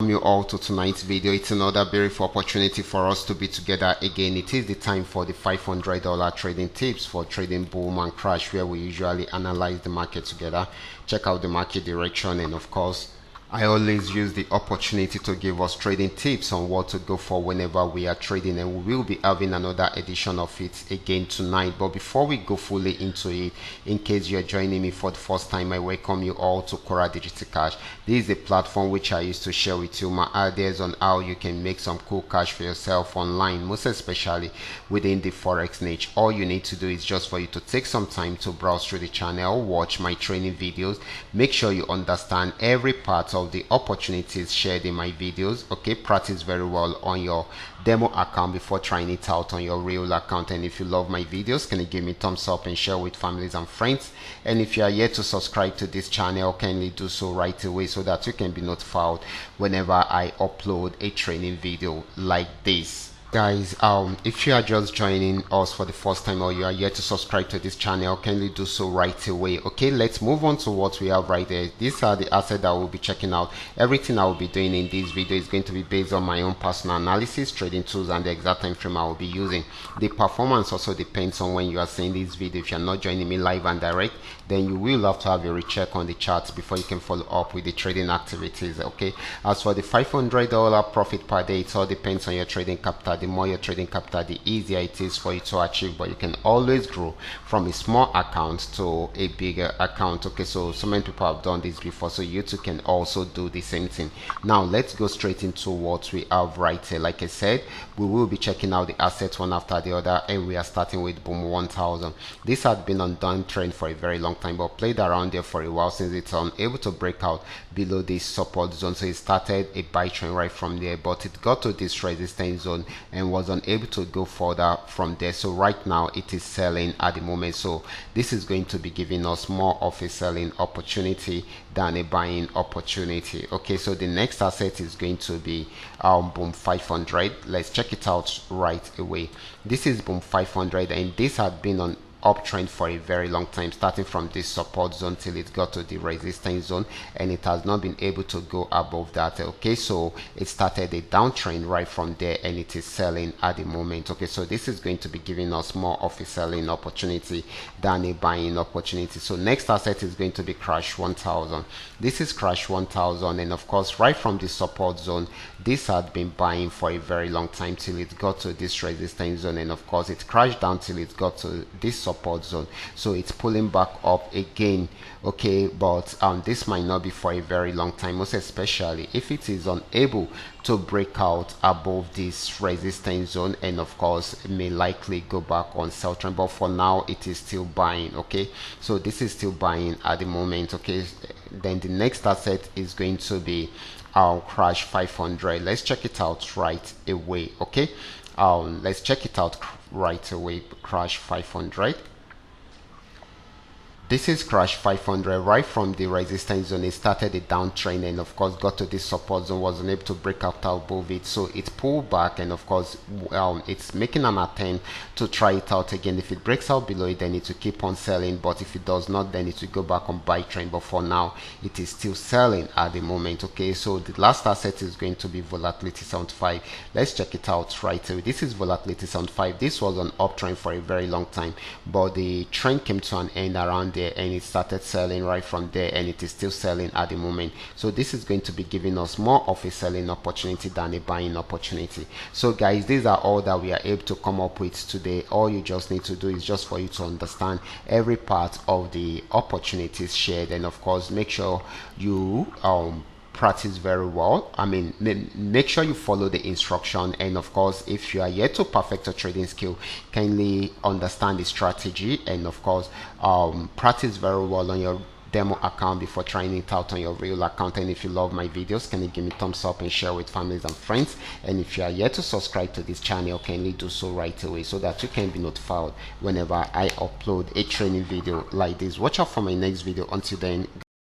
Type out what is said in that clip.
You all to tonight's video. It's another beautiful opportunity for us to be together again. It is the time for the $500 trading tips for trading boom and crash, where we usually analyze the market together, check out the market direction, and of course I always use the opportunity to give us trading tips on what to go for whenever we are trading, and we will be having another edition of it again tonight. But before we go fully into it, in case you're joining me for the first time, I welcome you all to Qora Digital Cash. This is a platform which I used to share with you my ideas on how you can make some cool cash for yourself online, most especially within the forex niche. All you need to do is just for you to take some time to browse through the channel, watch my training videos, make sure you understand every part of the opportunities shared in my videos. Okay, practice very well on your demo account before trying it out on your real account. And if you love my videos, can you give me thumbs up and share with families and friends? And if you are yet to subscribe to this channel, kindly do so right away so that you can be notified whenever I upload a training video like this. Guys, if you are just joining us for the first time or you are yet to subscribe to this channel, kindly do so right away. Okay, let's move on to what we have right there. These are the assets that we'll be checking out. Everything I will be doing in this video is going to be based on my own personal analysis, trading tools, and the exact time frame I will be using. The performance also depends on when you are seeing this video. If you're not joining me live and direct, then you will have to have a recheck on the charts before you can follow up with the trading activities. Okay, as for the $500 profit per day, it all depends on your trading capital. The more your trading capital, the easier it is for you to achieve, but you can always grow from a small account to a bigger account. Okay, so many people have done this before, so you too can also do the same thing. Now let's go straight into what we have right here. Like I said, we will be checking out the assets one after the other, and we are starting with boom 1000. This had been on downtrend for a very long time, but played around there for a while since it's unable to break out below this support zone. So it started a buy trend right from there, but it got to this resistance zone and was unable to go further from there. So right now it is selling at the moment, so this is going to be giving us more of a selling opportunity than a buying opportunity. Okay, so the next asset is going to be boom 500. Let's check it out right away. This is boom 500, and this had been on uptrend for a very long time, starting from this support zone till it got to the resistance zone, and it has not been able to go above that. Okay, so it started a downtrend right from there, and it is selling at the moment. Okay, so this is going to be giving us more of a selling opportunity than a buying opportunity. So next asset is going to be crash 1000. This is crash 1000, and of course right from the support zone, this had been buying for a very long time till it got to this resistance zone, and of course it crashed down till it got to this support zone. So it's pulling back up again. Okay, but this might not be for a very long time, most especially if it is unable to break out above this resistance zone, and of course it may likely go back on sell trend, but for now it is still buying. Okay, so this is still buying at the moment. Okay, then the next asset is going to be crash 500. Let's check it out right away. Okay, let's check it out right away. Crash 500. This is crash 500. Right from the resistance zone, it started a downtrend, and of course got to this support zone, was unable to break out above it, so it pulled back, and of course it's making an attempt to try it out again. If it breaks out below it, then it will keep on selling, but if it does not, then it will go back on buy trend. But for now it is still selling at the moment. Okay, so the last asset is going to be volatility 75. Let's check it out right away. This is volatility 75. This was an uptrend for a very long time, but the trend came to an end around there, and it started selling right from there, and it is still selling at the moment. So this is going to be giving us more of a selling opportunity than a buying opportunity. So guys, these are all that we are able to come up with today. All you just need to do is just for you to understand every part of the opportunities shared, and of course make sure you practice very well. I mean, make sure you follow the instruction, and of course if you are yet to perfect your trading skill, kindly understand the strategy, and of course practice very well on your demo account before trying it out on your real account. And if you love my videos, can you give me thumbs up and share with families and friends? And if you are yet to subscribe to this channel, kindly do so right away so that you can be notified whenever I upload a training video like this. Watch out for my next video. Until then,